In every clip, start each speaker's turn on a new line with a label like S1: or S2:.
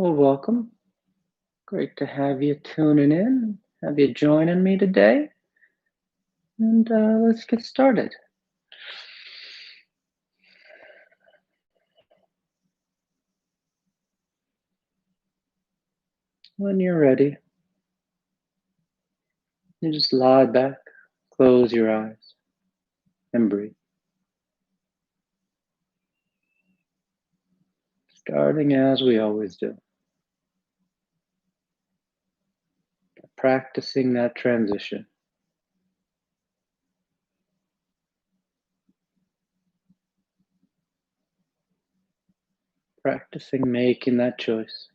S1: Well, welcome. Great to have you tuning in, have you joining me today, and let's get started. When you're ready, you just lie back, close your eyes, and breathe. Starting as we always do, practicing that transition, practicing making that choice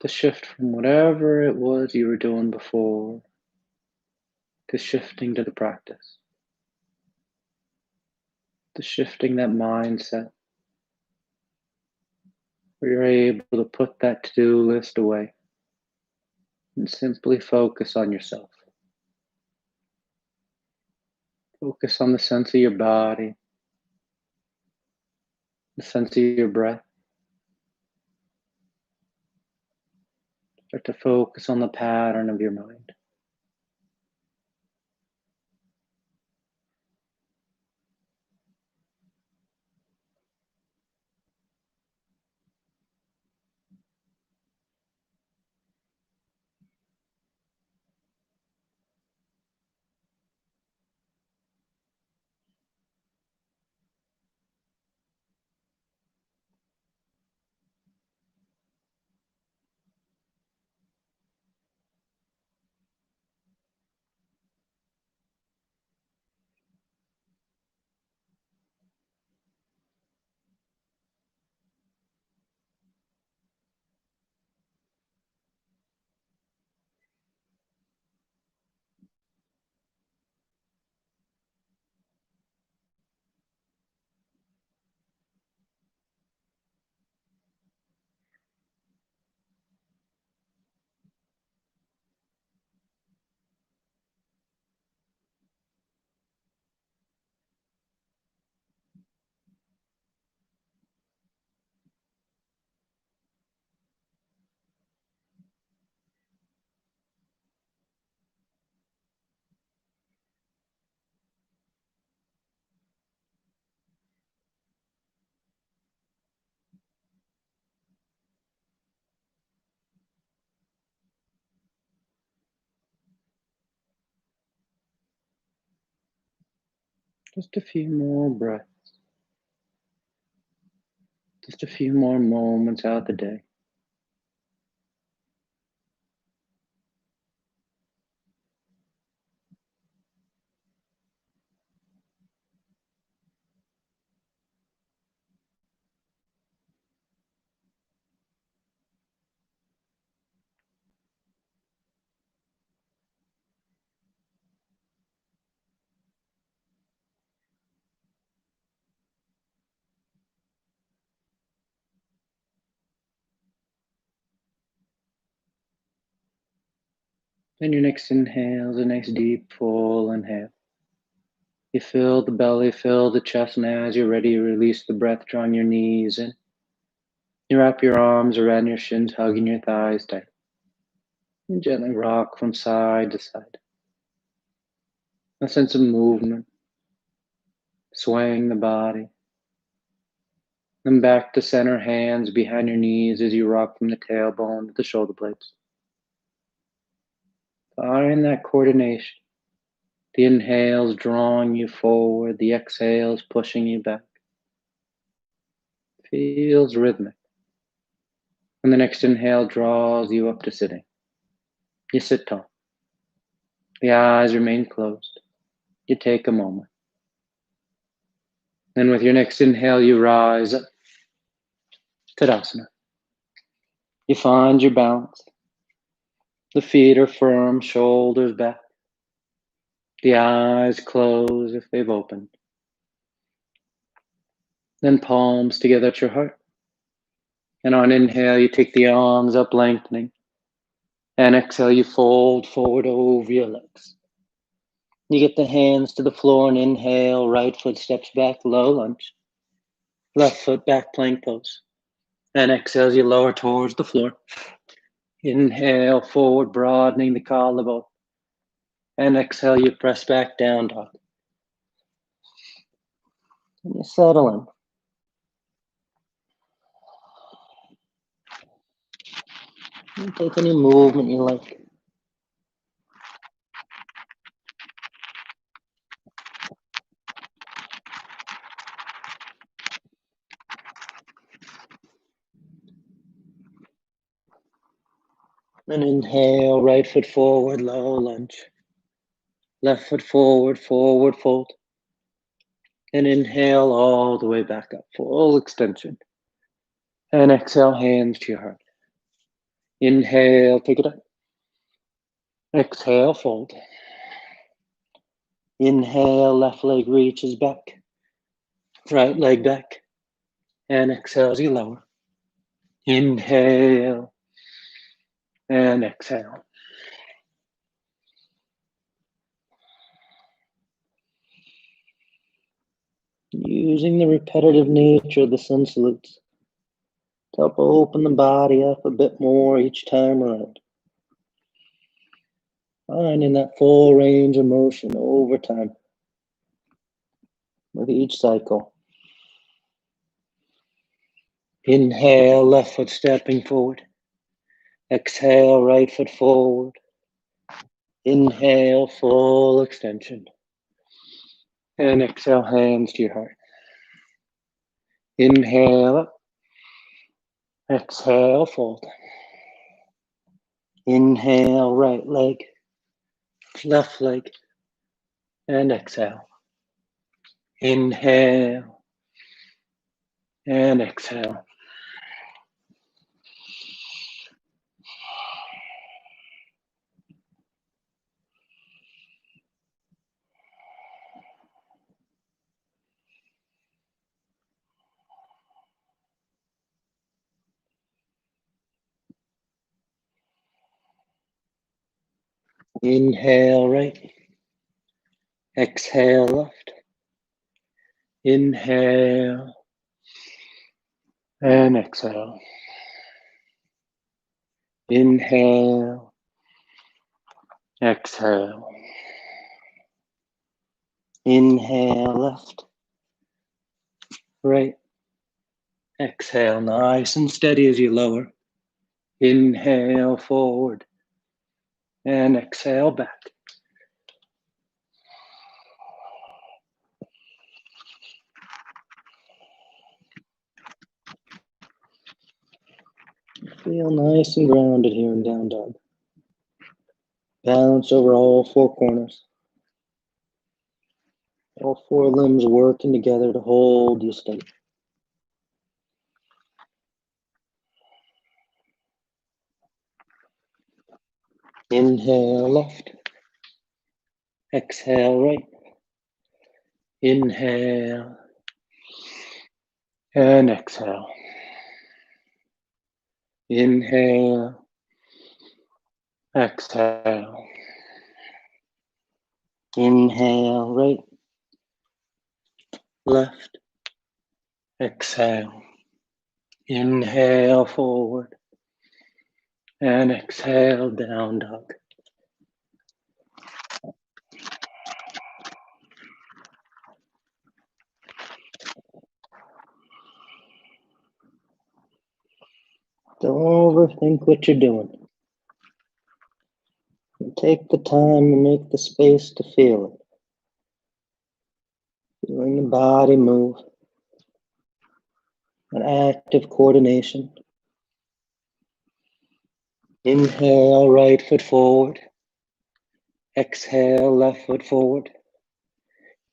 S1: to shift from whatever it was you were doing before to shifting to the practice, to shifting that mindset where you're able to put that to-do list away and simply focus on yourself. Focus on the sense of your body, the sense of your breath. Start to focus on the pattern of your mind. Just a few more breaths, just a few more moments out the day. Then your next inhale is a nice deep full inhale. You fill the belly, fill the chest, and as you're ready, you release the breath, drawing your knees in. You wrap your arms around your shins, hugging your thighs tight. And gently rock from side to side. A sense of movement, swaying the body. Then back to center, hands behind your knees as you rock from the tailbone to the shoulder blades. Find that coordination. The inhales drawing you forward, the exhales pushing you back. Feels rhythmic. And the next inhale draws you up to sitting. You sit tall. The eyes remain closed. You take a moment. Then with your next inhale, you rise up. Tadasana. You find your balance. The feet are firm, shoulders back. The eyes close if they've opened. Then palms together at your heart. And on inhale, you take the arms up, lengthening. And exhale, you fold forward over your legs. You get the hands to the floor and inhale, right foot steps back, low lunge. Left foot back, plank pose. And exhale as you lower towards the floor. Inhale, forward, broadening the collarbone. And exhale, you press back down, dog. And you settle in. And take any movement you like. And inhale, right foot forward, low lunge. Left foot forward, forward fold. And inhale all the way back up, full extension. And exhale, hands to your heart. Inhale, take it up. Exhale, fold. Inhale, left leg reaches back. Right leg back. And exhale as you lower. Inhale. And exhale. Using the repetitive nature of the sun salutes to help open the body up a bit more each time around. Finding that full range of motion over time with each cycle. Inhale, left foot stepping forward. Exhale, right foot forward. Inhale, full extension. And exhale, hands to your heart. Inhale up. Exhale, fold. Inhale, right leg, left leg, and exhale. Inhale, and exhale. Inhale, right. Exhale, left. Inhale, and exhale. Inhale, exhale. Inhale, left, right. Exhale, nice and steady as you lower. Inhale, forward, and exhale, back. Feel nice and grounded here in down dog. Balance over all four corners. All four limbs working together to hold you steady. Inhale, left. Exhale, right. Inhale, and exhale. Inhale, exhale. Inhale, right, left, exhale. Inhale, forward, and exhale, down dog. Don't overthink what you're doing. Take the time to make the space to feel it. Feeling the body move. An active coordination. Inhale, right foot forward. Exhale, left foot forward.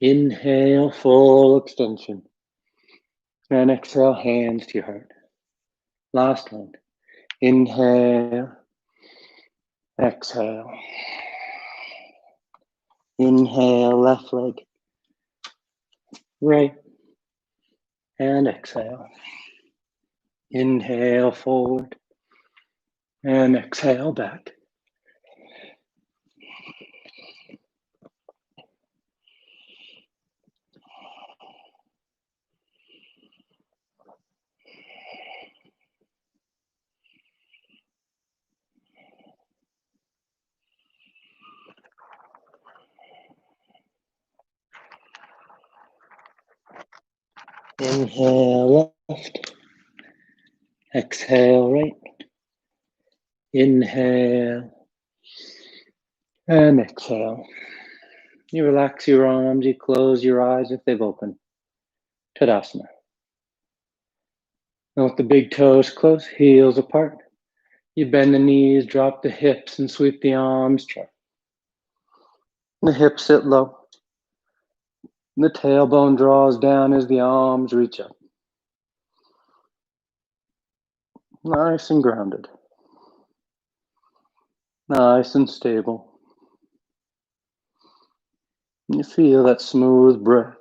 S1: Inhale, full extension. And exhale, hands to your heart. Last one. Inhale, exhale. Inhale, left leg, right, and exhale. Inhale, forward, and exhale, back. Inhale left. Exhale right. Inhale. And exhale. You relax your arms. You close your eyes if they've opened. Tadasana. Now with the big toes close, heels apart. You bend the knees, drop the hips, and sweep the arms. The hips sit low. The tailbone draws down as the arms reach up. Nice and grounded. Nice and stable. You feel that smooth breath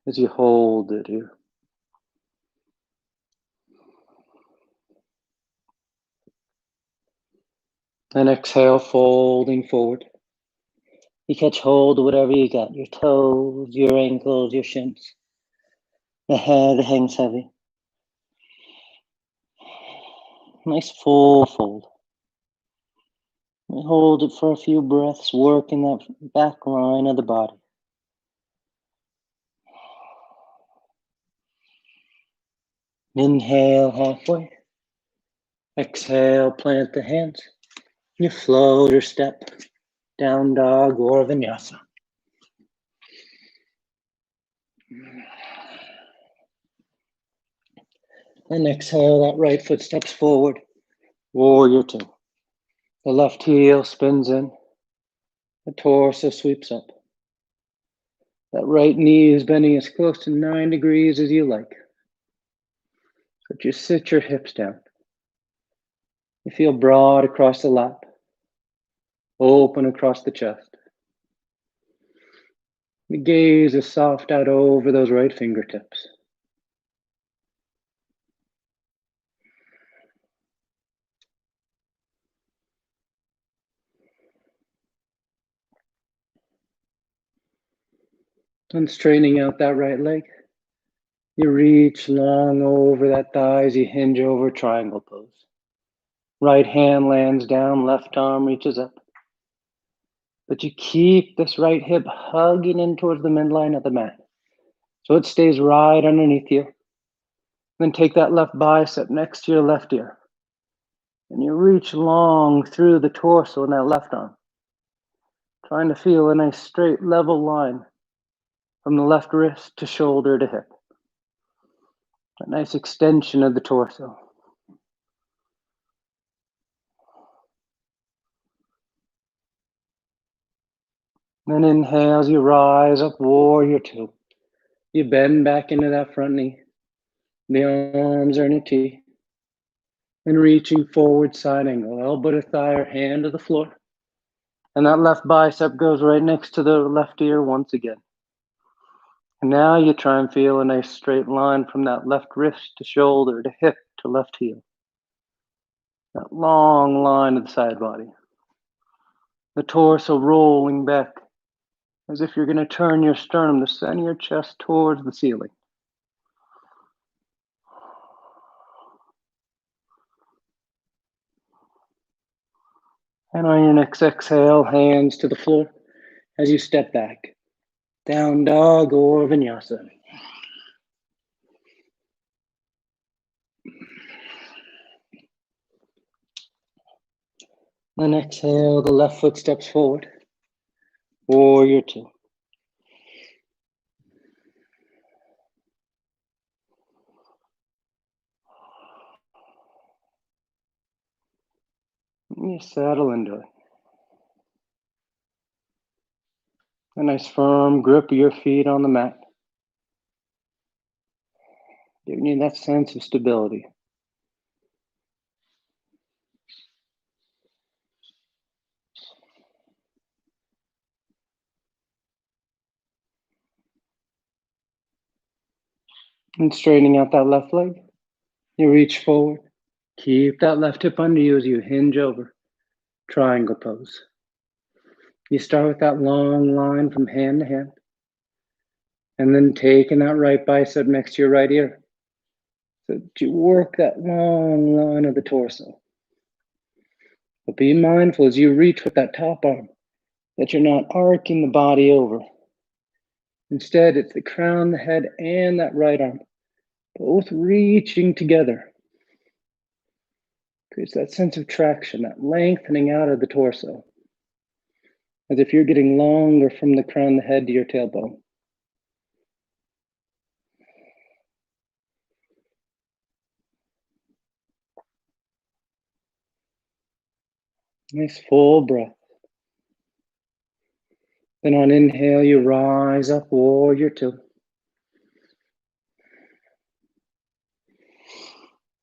S1: as you hold it here. And exhale, folding forward. You catch hold of whatever you got, your toes, your ankles, your shins. The head hangs heavy. Nice full fold. And hold it for a few breaths, working that back line of the body. Inhale halfway. Exhale, plant the hands. You float or step, down dog or vinyasa. And exhale, that right foot steps forward, warrior two. The left heel spins in, the torso sweeps up. That right knee is bending as close to 9 degrees as you like. But you sit your hips down. You feel broad across the lap, open across the chest. The gaze is soft out over those right fingertips. And straightening out that right leg, you reach long over that thigh as you hinge over triangle pose. Right hand lands down, left arm reaches up. But you keep this right hip hugging in towards the midline of the mat. So it stays right underneath you. Then take that left bicep next to your left ear. And you reach long through the torso in that left arm. Trying to feel a nice straight level line from the left wrist to shoulder to hip. A nice extension of the torso. Then inhale as you rise up, warrior two. You bend back into that front knee. The arms are in a T. And reaching forward, side angle, elbow to thigh or hand to the floor. And that left bicep goes right next to the left ear once again. And now you try and feel a nice straight line from that left wrist to shoulder to hip to left heel. That long line of the side body. The torso rolling back as if you're going to turn your sternum, the center of your chest towards the ceiling. And on your next exhale, hands to the floor as you step back. Down dog or vinyasa. Then exhale, the left foot steps forward. Warrior two. You settle into it. A nice firm grip of your feet on the mat. Giving you that sense of stability. And straightening out that left leg. You reach forward. Keep that left hip under you as you hinge over. Triangle pose. You start with that long line from hand to hand. And then taking that right bicep next to your right ear. So you work that long line of the torso. But be mindful as you reach with that top arm that you're not arcing the body over. Instead, it's the crown, the head, and that right arm both reaching together. Creates that sense of traction, that lengthening out of the torso, as if you're getting longer from the crown of the head to your tailbone. Nice full breath. Then on inhale, you rise up, warrior two.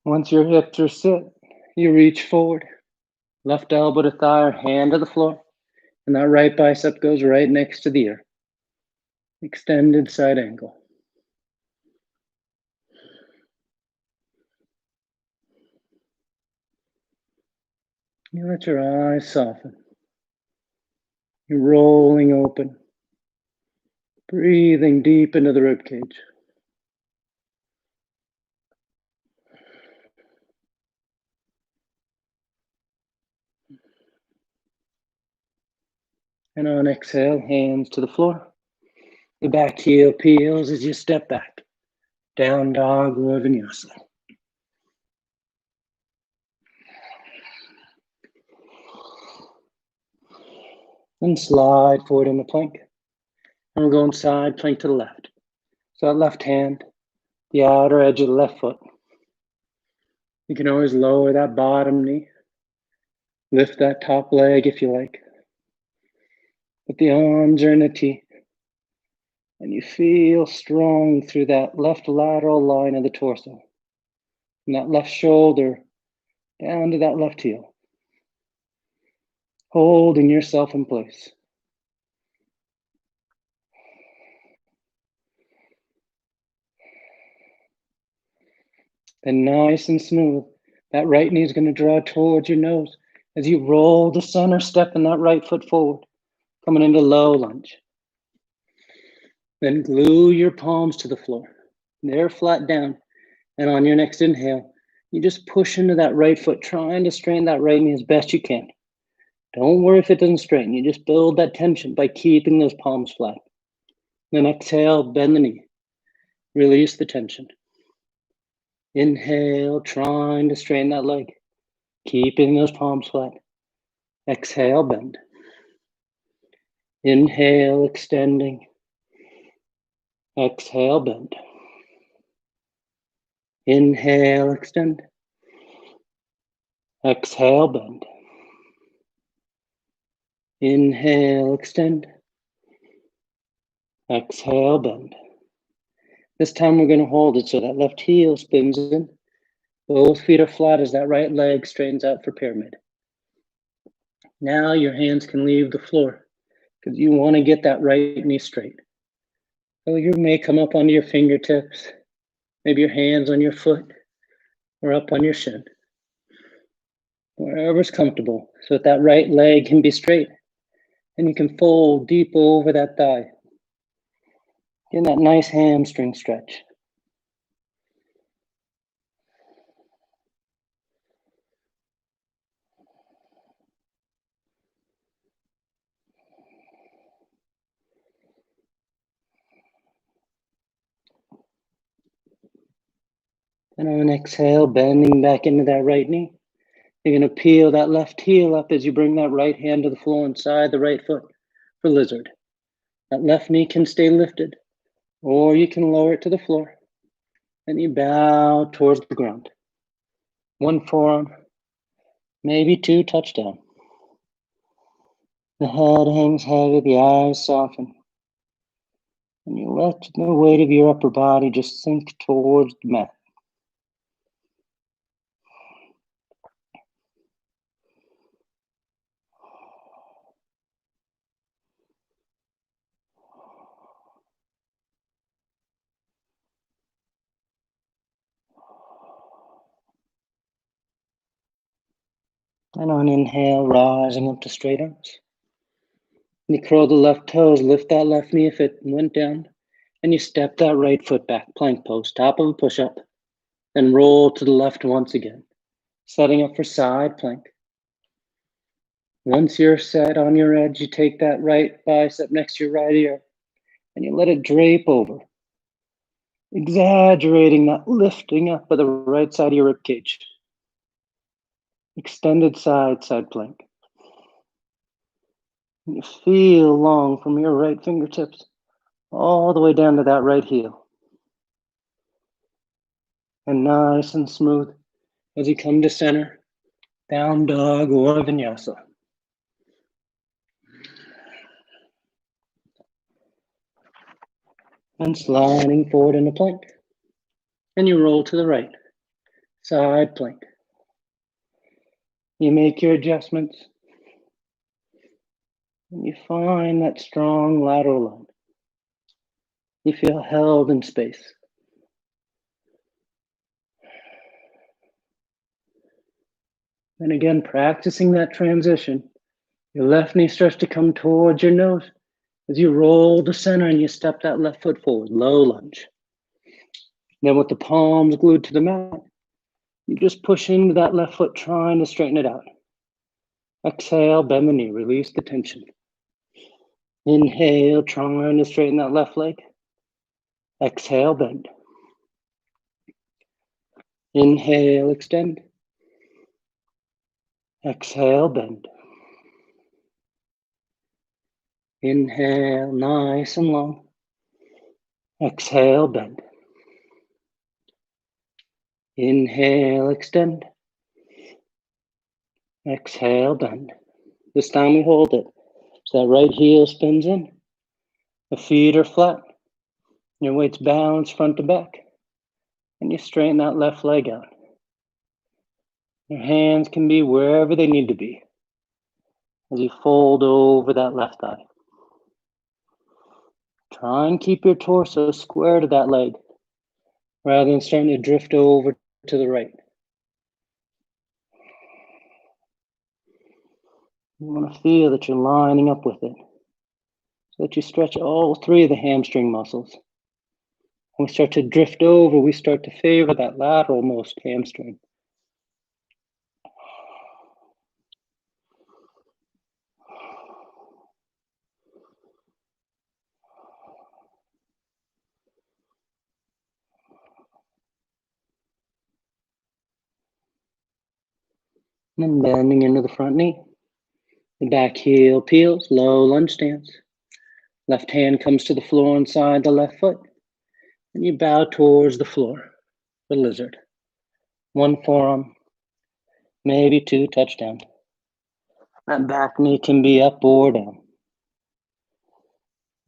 S1: Once your hips are set, you reach forward. Left elbow to thigh or hand to the floor. And that right bicep goes right next to the ear. Extended side angle. You let your eyes soften. You're rolling open. Breathing deep into the rib cage. And on exhale, hands to the floor. The back heel peels as you step back. Down dog or vinyasa. And slide forward into plank. And we're going side plank to the left. So that left hand, the outer edge of the left foot. You can always lower that bottom knee. Lift that top leg if you like. But the arms are in a T. And you feel strong through that left lateral line of the torso. From that left shoulder down to that left heel. Holding yourself in place. Then nice and smooth, that right knee is going to draw towards your nose as you roll the center step in that right foot forward, coming into low lunge. Then glue your palms to the floor. They're flat down. And on your next inhale, you just push into that right foot, trying to straighten that right knee as best you can. Don't worry if it doesn't straighten. You just build that tension by keeping those palms flat. Then exhale, bend the knee. Release the tension. Inhale, trying to straighten that leg. Keeping those palms flat. Exhale, bend. Inhale, extending. Exhale, bend. Inhale, extend. Exhale, bend. Inhale, extend. Exhale, bend. This time we're going to hold it so that left heel spins in. Both feet are flat as that right leg straightens out for pyramid. Now your hands can leave the floor because you want to get that right knee straight. So you may come up onto your fingertips, maybe your hands on your foot or up on your shin. Wherever's comfortable so that right leg can be straight and you can fold deep over that thigh. Getting that nice hamstring stretch. And on an exhale, bending back into that right knee. You're going to peel that left heel up as you bring that right hand to the floor inside the right foot for lizard. That left knee can stay lifted, or you can lower it to the floor. And you bow towards the ground. One forearm, maybe two touch down. The head hangs heavy, the eyes soften. And you let the weight of your upper body just sink towards the mat. And on inhale, rising up to straight arms. And you curl the left toes, lift that left knee if it went down. And you step that right foot back, plank pose, top of a push-up. Then roll to the left once again, setting up for side plank. Once you're set on your edge, you take that right bicep next to your right ear and you let it drape over. exaggerating that lifting up of the right side of your ribcage. Extended side plank. And you feel long from your right fingertips all the way down to that right heel. And nice and smooth as you come to center, down dog or vinyasa. And sliding forward in a plank. And you roll to the right, side plank. You make your adjustments. And you find that strong lateral line. You feel held in space. And again, practicing that transition. Your left knee starts to come towards your nose as you roll to center and you step that left foot forward, low lunge. Then with the palms glued to the mat, you just push into that left foot, trying to straighten it out. Exhale, bend the knee, release the tension. Inhale, trying to straighten that left leg. Exhale, bend. Inhale, extend. Exhale, bend. Inhale, nice and long. Exhale, bend. Inhale, extend. Exhale, bend. This time we hold it. So that right heel spins in. The feet are flat. Your weight's balanced front to back. And you straighten that left leg out. Your hands can be wherever they need to be as you fold over that left thigh. Try and keep your torso square to that leg rather than starting to drift over to the right. You want to feel that you're lining up with it so that you stretch all three of the hamstring muscles. When we start to drift over, we start to favor that lateral most hamstring. And then bending into the front knee. The back heel peels, low lunge stance. Left hand comes to the floor inside the left foot. And you bow towards the floor, the lizard. One forearm, maybe two touch down. That back knee can be up or down.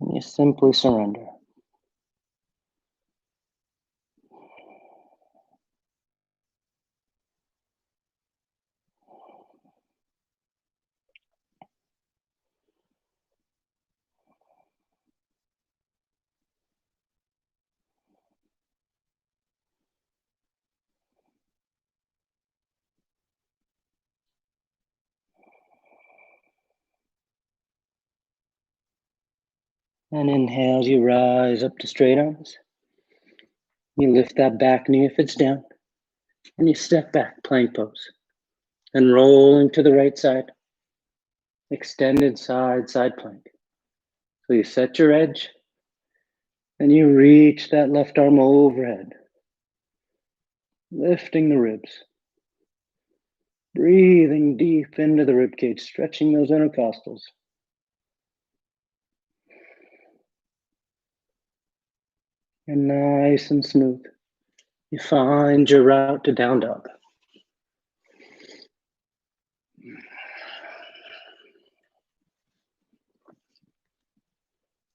S1: And you simply surrender. And inhale as you rise up to straight arms. You lift that back knee if it's down. And you step back, plank pose. And rolling to the right side. Extended side plank. So you set your edge. And you reach that left arm overhead. Lifting the ribs. Breathing deep into the ribcage, stretching those intercostals. And nice and smooth, you find your route to down dog.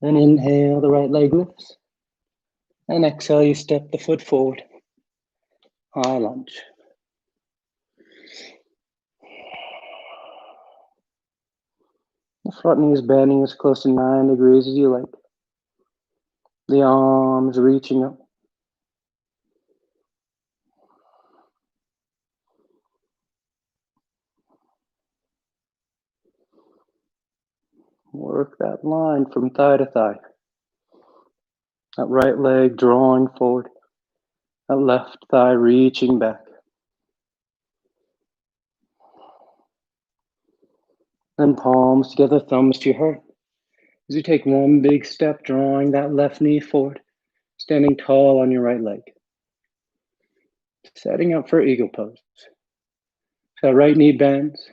S1: Then inhale, the right leg lifts. And exhale, you step the foot forward. High lunge. The front knee is bending as close to 9 degrees as you like. The arms reaching up. Work that line from thigh to thigh. That right leg drawing forward. That left thigh reaching back. Then palms together, thumbs to your heart. As you take one big step, drawing that left knee forward. Standing tall on your right leg. Setting up for eagle pose. So that right knee bends,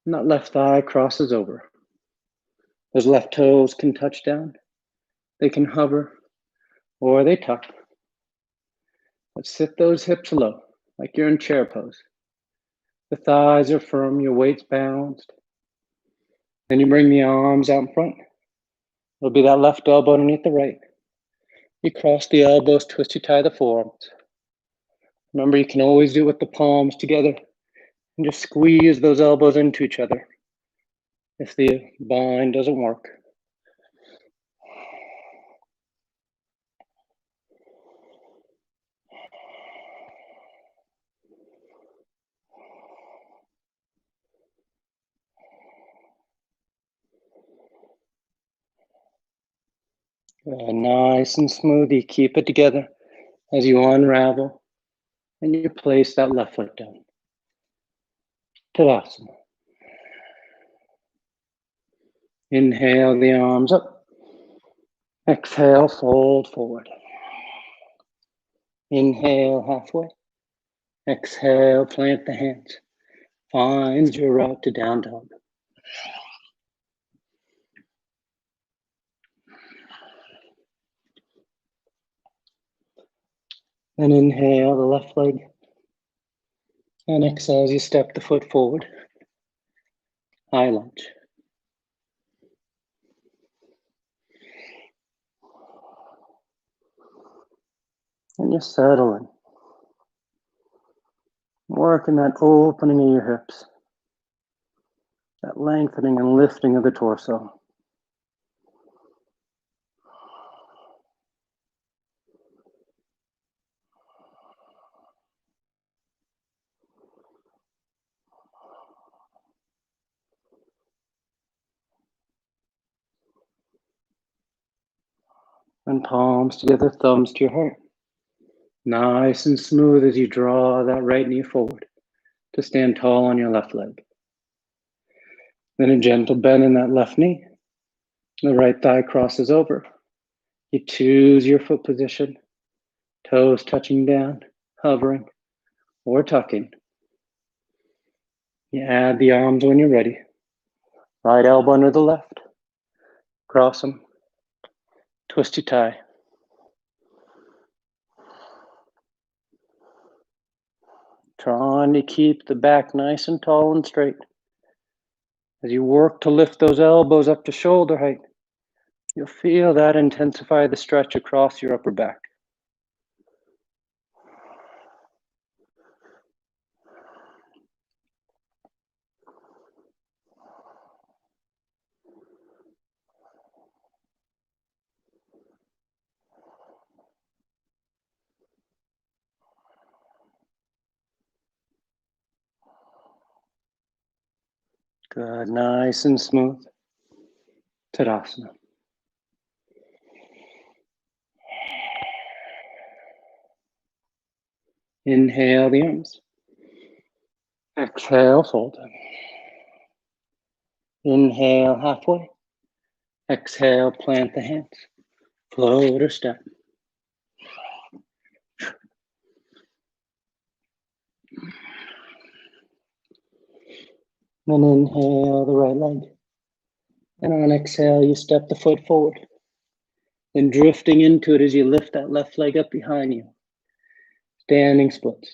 S1: and that left thigh crosses over. Those left toes can touch down. They can hover, or they tuck. But sit those hips low, like you're in chair pose. The thighs are firm, your weight's balanced. Then you bring the arms out in front. It'll be that left elbow underneath the right. You cross the elbows, twist, you tie the forearms. Remember, you can always do it with the palms together and just squeeze those elbows into each other if the bind doesn't work. Nice and smooth, you keep it together as you unravel and you place that left foot down. Tadasana. Inhale the arms up. Exhale, fold forward. Inhale halfway. Exhale, plant the hands. Find your route to down dog. And inhale the left leg. And exhale as you step the foot forward. High lunge. And you settle in. Working that opening of your hips. That lengthening and lifting of the torso. And palms together, thumbs to your heart. Nice and smooth as you draw that right knee forward to stand tall on your left leg. Then a gentle bend in that left knee. The right thigh crosses over. You choose your foot position. Toes touching down, hovering, or tucking. You add the arms when you're ready. Right elbow under the left. Cross them. Twist your tie. Trying to keep the back nice and tall and straight. As you work to lift those elbows up to shoulder height, you'll feel that intensify the stretch across your upper back. Good, nice and smooth. Tadasana. Inhale the arms. Exhale, fold them. Inhale halfway. Exhale, plant the hands. Float or step. Then inhale the right leg. And on exhale, you step the foot forward. Then drifting into it as you lift that left leg up behind you. Standing splits.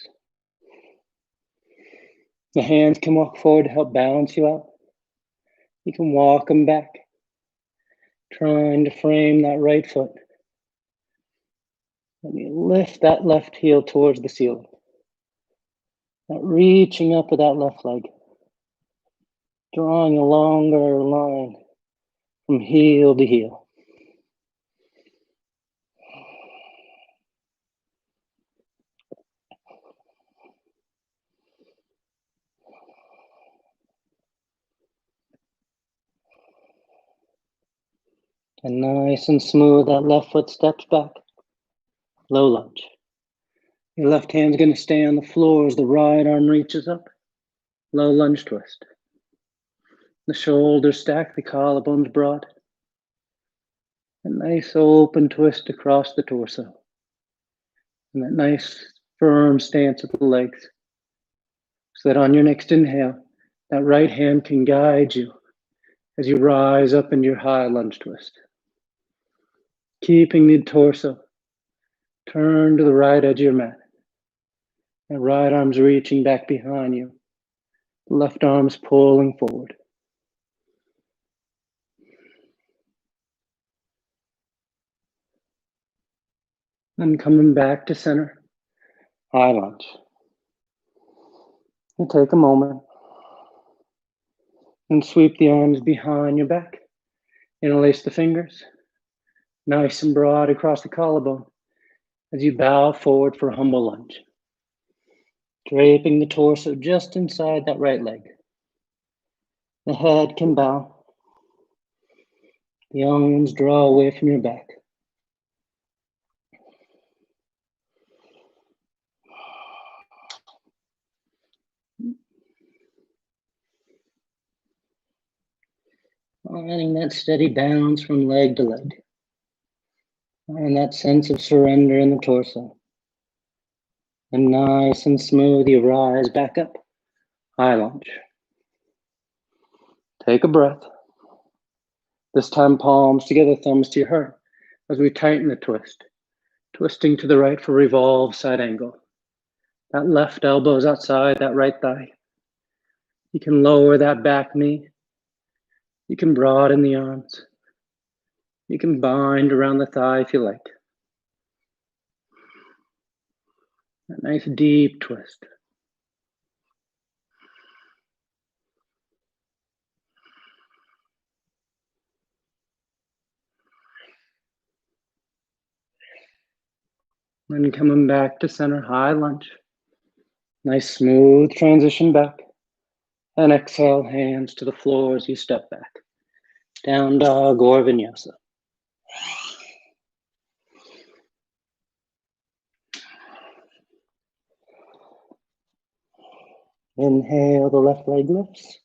S1: The hands can walk forward to help balance you out. You can walk them back. Trying to frame that right foot. Let me lift that left heel towards the ceiling. Not reaching up with that left leg. Drawing a longer line from heel to heel. And nice and smooth, that left foot steps back. Low lunge. Your left hand's going to stay on the floor as the right arm reaches up. Low lunge twist. The shoulders stack, the collarbones broad. A nice open twist across the torso. And that nice firm stance of the legs. So that on your next inhale, that right hand can guide you as you rise up into your high lunge twist. Keeping the torso turned to the right edge of your mat. And right arm's reaching back behind you. The left arm's pulling forward. Then coming back to center, high lunge. And take a moment and sweep the arms behind your back. Interlace the fingers, nice and broad across the collarbone as you bow forward for a humble lunge. Draping the torso just inside that right leg. The head can bow. The arms draw away from your back. Finding that steady bounce from leg to leg. And that sense of surrender in the torso. And nice and smooth, you rise back up. High lunge. Take a breath. This time, palms together, thumbs to your heart as we tighten the twist. Twisting to the right for revolve side angle. That left elbow is outside that right thigh. You can lower that back knee. You can broaden the arms. You can bind around the thigh if you like. A nice deep twist. Then coming back to center, high lunge. Nice smooth transition back. And exhale, hands to the floor as you step back. Down dog or vinyasa. Inhale, the left leg lifts.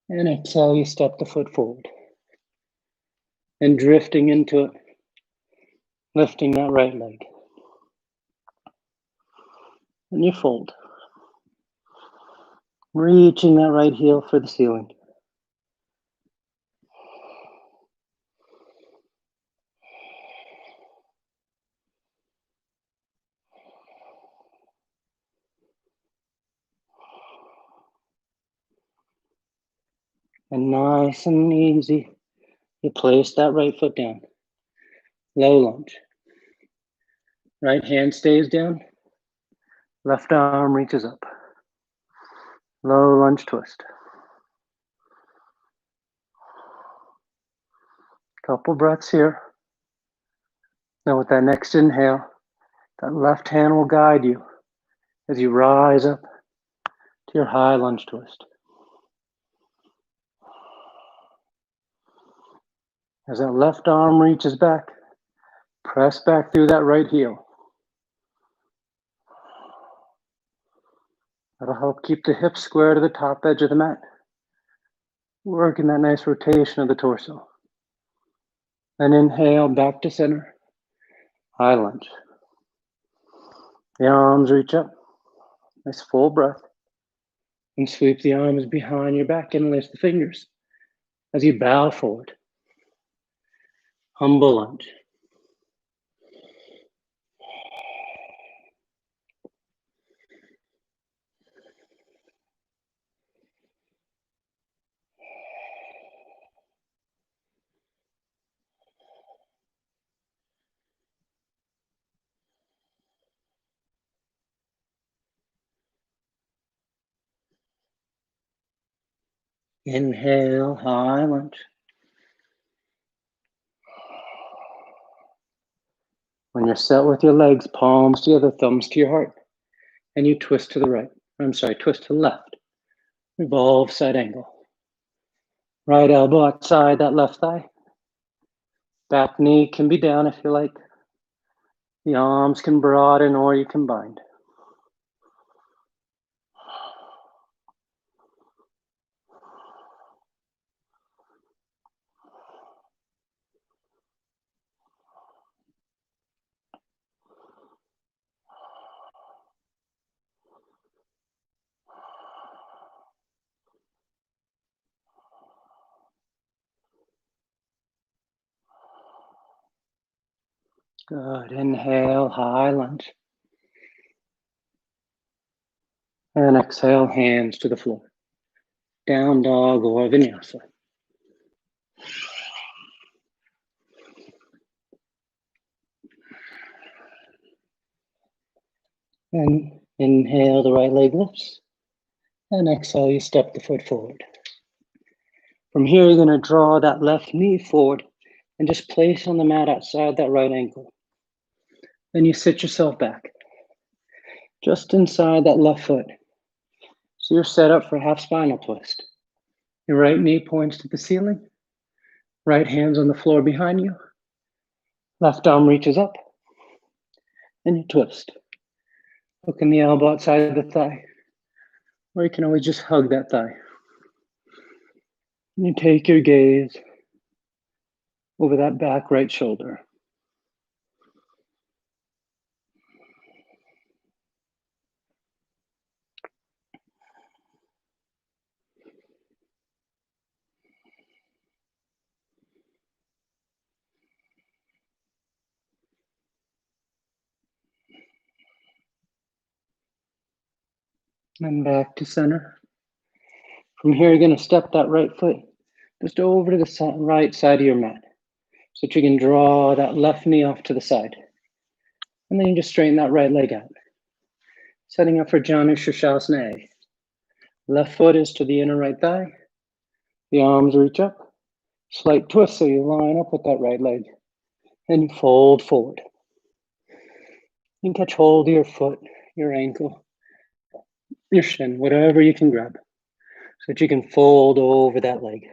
S1: And exhale, you step the foot forward. And drifting into it, lifting that right leg. And you fold. Reaching that right heel for the ceiling. And nice and easy, you place that right foot down. Low lunge. Right hand stays down. Left arm reaches up. Low lunge twist. Couple breaths here. Now with that next inhale, that left hand will guide you as you rise up to your high lunge twist. As that left arm reaches back, press back through that right heel. That'll help keep the hips square to the top edge of the mat. Working that nice rotation of the torso. Then inhale back to center, high lunge. The arms reach up, nice full breath. And sweep the arms behind your back, interlace the fingers as you bow forward. Humble lunge. Inhale, high lunge. When you're set with your legs, palms together, thumbs to your heart, and you twist to the right. Twist to the left. Revolve side angle. Right elbow outside that left thigh. Back knee can be down if you like. The arms can broaden or you can bind. Good. Inhale, high lunge. And exhale, hands to the floor. Down dog or vinyasa. And inhale, the right leg lifts. And exhale, you step the foot forward. From here, you're going to draw that left knee forward and just place on the mat outside that right ankle. Then you sit yourself back, just inside that left foot. So you're set up for half spinal twist. Your right knee points to the ceiling, right hand's on the floor behind you, left arm reaches up, and you twist. Hooking the elbow outside the thigh, or you can always just hug that thigh. And you take your gaze over that back right shoulder. And back to center. From here, you're going to step that right foot just over to the right side of your mat so that you can draw that left knee off to the side. And then you just straighten that right leg out. Setting up for Janu Shirshasana A. Left foot is to the inner right thigh. The arms reach up. Slight twist so you line up with that right leg. And you fold forward. You can catch hold of your foot, your ankle, your shin, whatever you can grab, so that you can fold over that leg.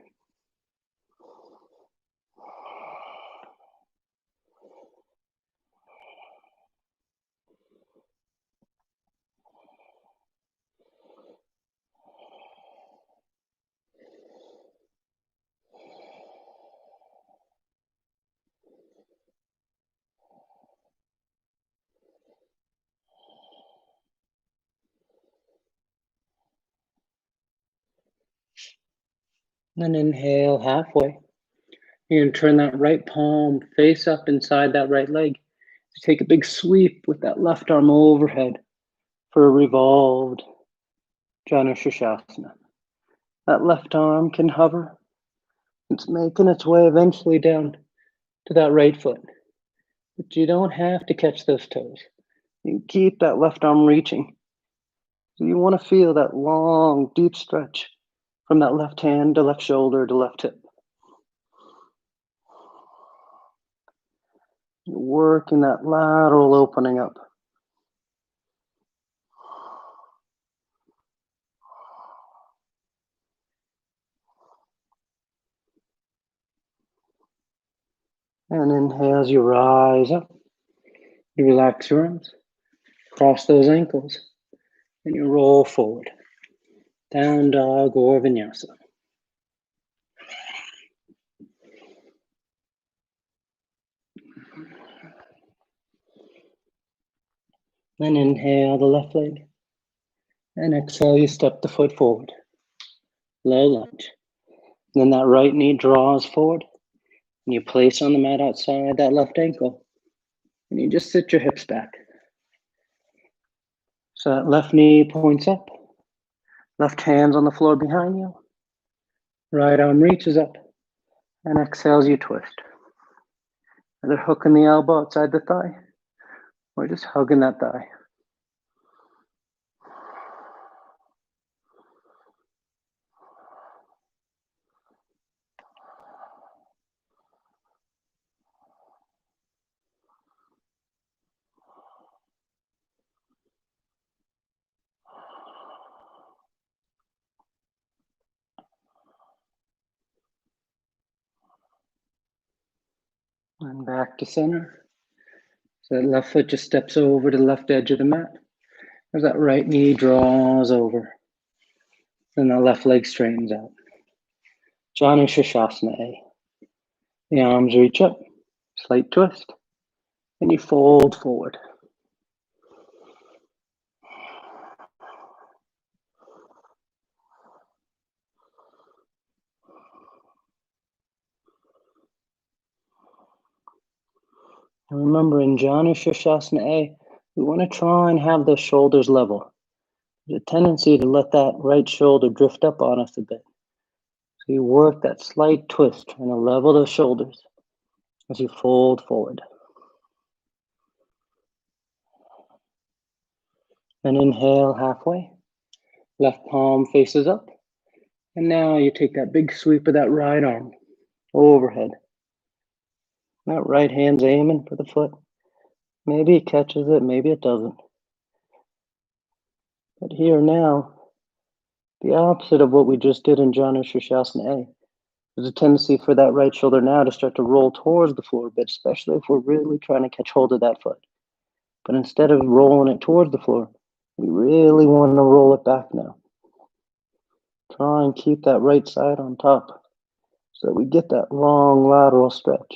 S1: Then inhale halfway. You're going to turn that right palm face up inside that right leg. Take a big sweep with that left arm overhead for a revolved Janu Shirshasana. That left arm can hover. It's making its way eventually down to that right foot. But you don't have to catch those toes. You can keep that left arm reaching. So you want to feel that long, deep stretch from that left hand to left shoulder to left hip. You're working that lateral opening up. And inhale as you rise up. You relax your arms, cross those ankles, and you roll forward. Down dog or vinyasa. Then inhale the left leg. And exhale, you step the foot forward. Low lunge. Then that right knee draws forward. And you place on the mat outside that left ankle. And you just sit your hips back. So that left knee points up. Left hand's on the floor behind you. Right arm reaches up. And exhales, you twist. Either hooking the elbow outside the thigh. Or just hugging that thigh. And back to center. So that left foot just steps over to the left edge of the mat. As that right knee draws over. Then the left leg straightens out. Janu Shirshasana A. The arms reach up, slight twist, and you fold forward. And remember, in Janu Shirshasana A, we want to try and have those shoulders level. There's a tendency to let that right shoulder drift up on us a bit. So you work that slight twist, trying to level those shoulders as you fold forward. And inhale halfway. Left palm faces up. And now you take that big sweep of that right arm overhead. That right hand's aiming for the foot. Maybe it catches it, maybe it doesn't. But here now, the opposite of what we just did in Janu Shirshasana A. There's a tendency for that right shoulder now to start to roll towards the floor a bit, especially if we're really trying to catch hold of that foot. But instead of rolling it towards the floor, we really want to roll it back now. Try and keep that right side on top so that we get that long lateral stretch.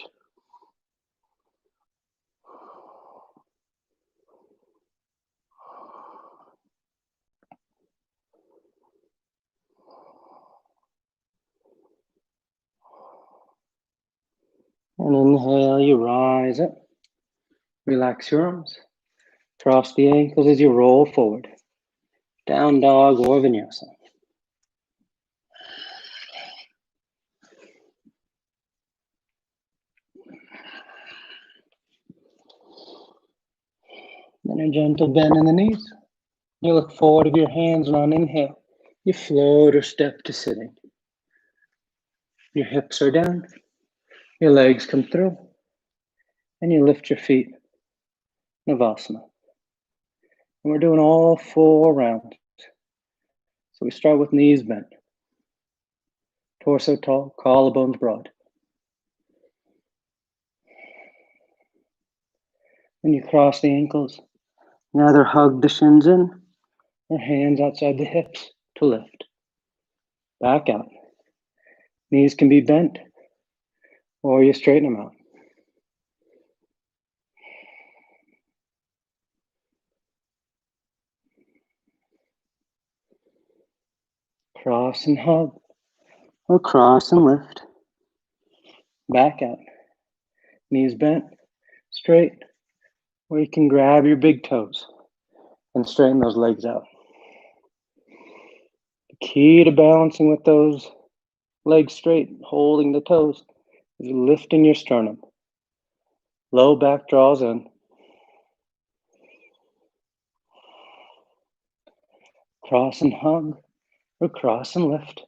S1: And inhale, you rise up. Relax your arms. Cross the ankles as you roll forward. Down dog or vinyasa. Then a gentle bend in the knees. You look forward with your hands, and on inhale, you float or step to sitting. Your hips are down. Your legs come through. And you lift your feet. Navasana. And we're doing all 4 rounds. So we start with knees bent. Torso tall, collarbones broad. Then you cross the ankles. You either hug the shins in or hands outside the hips to lift. Back out. Knees can be bent or you straighten them out. Cross and hug or cross and lift. Back out. Knees bent, straight, or you can grab your big toes and straighten those legs out. The key to balancing with those legs straight, holding the toes, is lifting your sternum. Low back draws in. Cross and hug or cross and lift.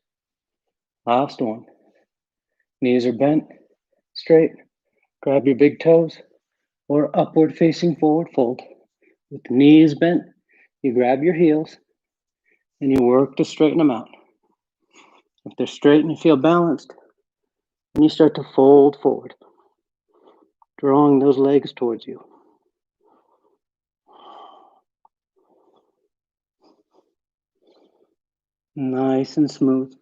S1: Last one. Knees are bent, straight. Grab your big toes or upward facing forward fold. With the knees bent, you grab your heels and you work to straighten them out. If they're straight and you feel balanced, then you start to fold forward, drawing those legs towards you. Nice and smooth.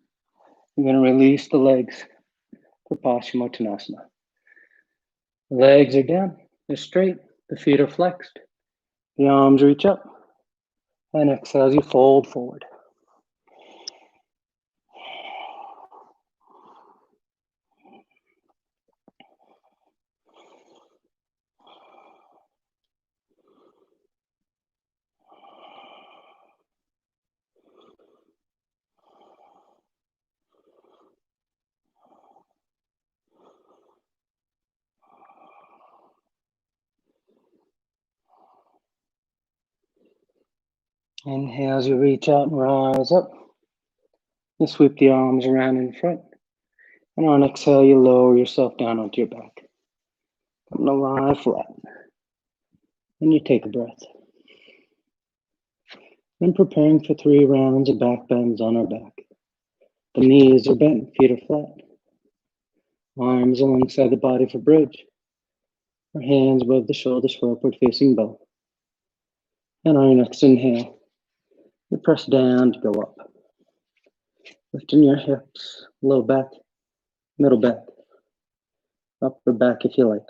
S1: You're going to release the legs for Paschimottanasana. The legs are down, they're straight, the feet are flexed, the arms reach up, and exhale as you fold forward. Inhale as you reach out and rise up. You sweep the arms around in front. And on exhale, you lower yourself down onto your back. Come to lie flat. And you take a breath. And preparing for 3 rounds of back bends on our back. The knees are bent, feet are flat. Arms alongside the body for bridge. Our hands above the shoulders for upward facing bow. And on your next inhale, you press down to go up. Lifting your hips, low back, middle back, upper back if you like.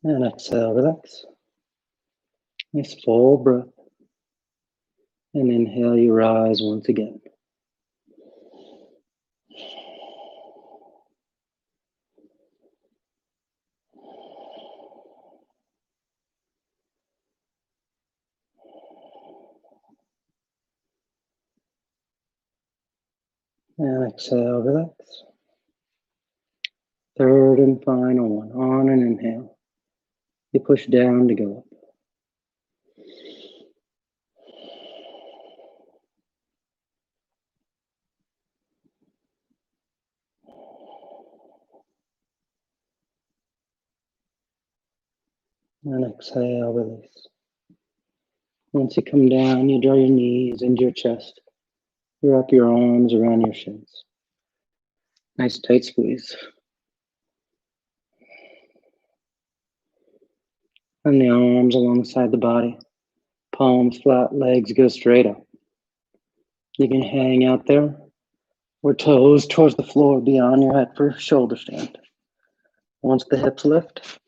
S1: And exhale, relax. Nice full breath. And inhale, you rise once again. And exhale, relax. Third and final one. On an inhale, you push down to go up. And exhale, release. Once you come down, you draw your knees into your chest. You wrap your arms around your shins. Nice tight squeeze. And the arms alongside the body. Palms flat, legs go straight up. You can hang out there or toes towards the floor beyond your head for shoulder stand. Once the hips lift,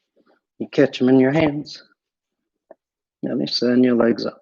S1: you catch them in your hands. Then you send your legs up.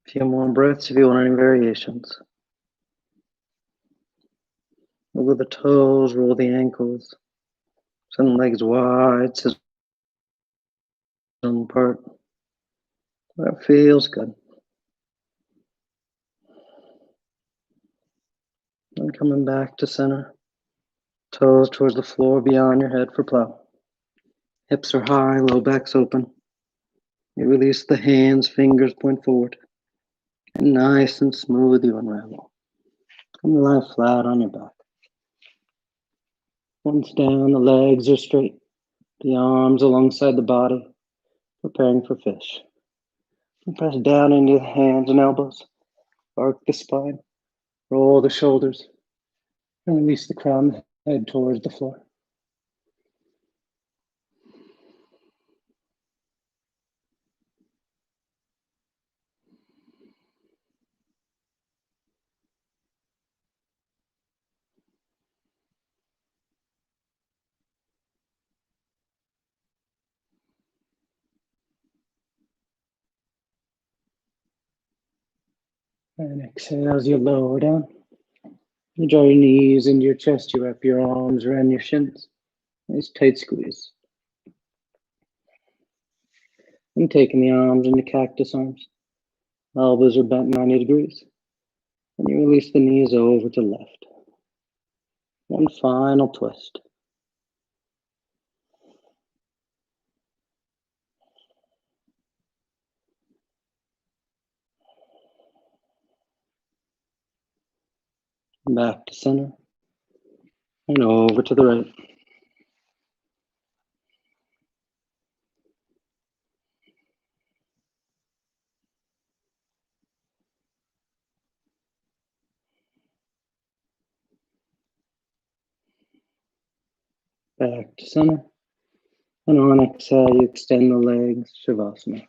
S1: A few more breaths if you want any variations. Wiggle the toes, roll the ankles. Send the legs wide, sit on apart. That feels good. And coming back to center. Toes towards the floor beyond your head for plow. Hips are high, low back's open. You release the hands, fingers point forward. And nice and smooth you unravel. Come lie flat on your back. Once down, the legs are straight. The arms alongside the body, preparing for fish. And press down into the hands and elbows. Arc the spine. Roll the shoulders. And release the crown head towards the floor. And exhale as you lower down. You draw your knees into your chest. You wrap your arms around your shins. Nice tight squeeze. And taking the arms into cactus arms. Elbows are bent 90 degrees. And you release the knees over to left. One final twist. Back to center. And over to the right. Back to center. And on exhale, you extend the legs, Shavasana.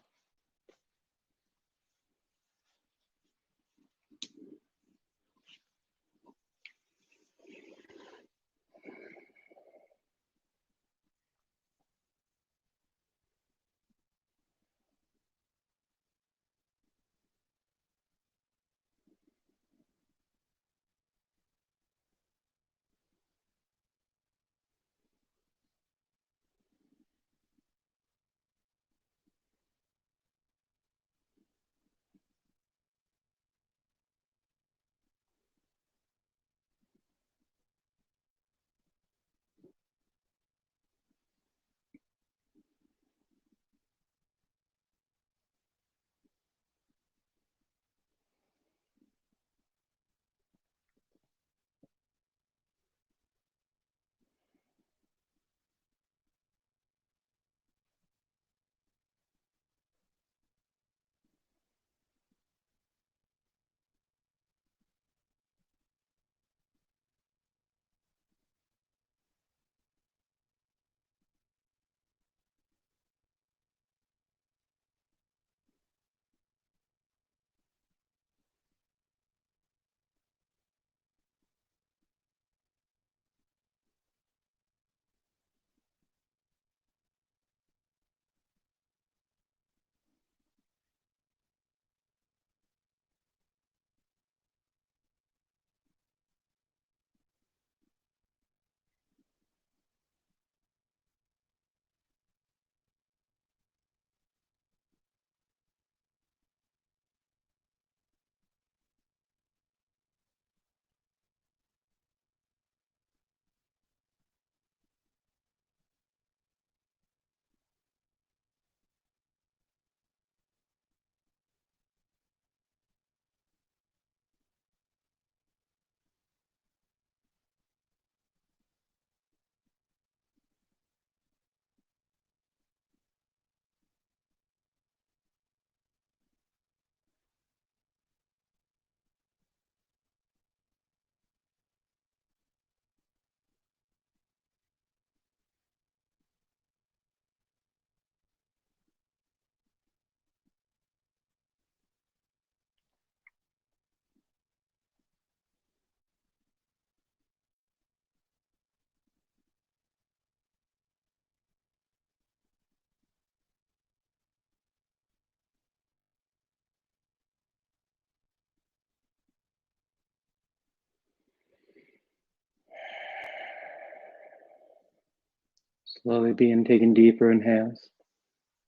S1: Slowly begin taking deeper inhales,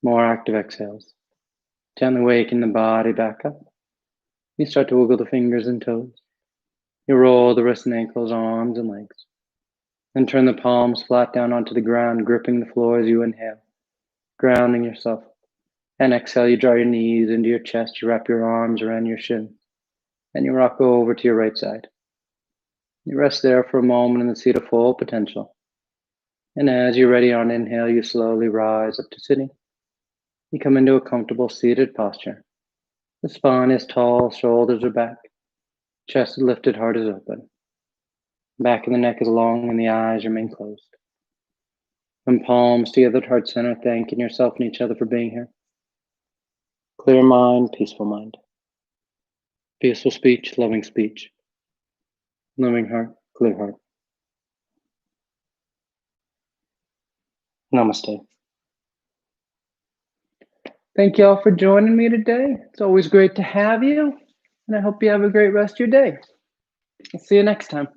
S1: more active exhales. Gently waking the body back up. You start to wiggle the fingers and toes. You roll the wrists and ankles, arms and legs. Then turn the palms flat down onto the ground, gripping the floor as you inhale, grounding yourself. And exhale, you draw your knees into your chest, you wrap your arms around your shins, and you rock over to your right side. You rest there for a moment in the seat of full potential. And as you're ready on inhale, you slowly rise up to sitting. You come into a comfortable seated posture. The spine is tall, shoulders are back, chest is lifted, heart is open. Back of the neck is long and the eyes remain closed. And palms together at heart center, thanking yourself and each other for being here. Clear mind, peaceful mind. Peaceful speech, loving speech. Loving heart, clear heart. Namaste. Thank you all for joining me today. It's always great to have you, and I hope you have a great rest of your day. I'll see you next time.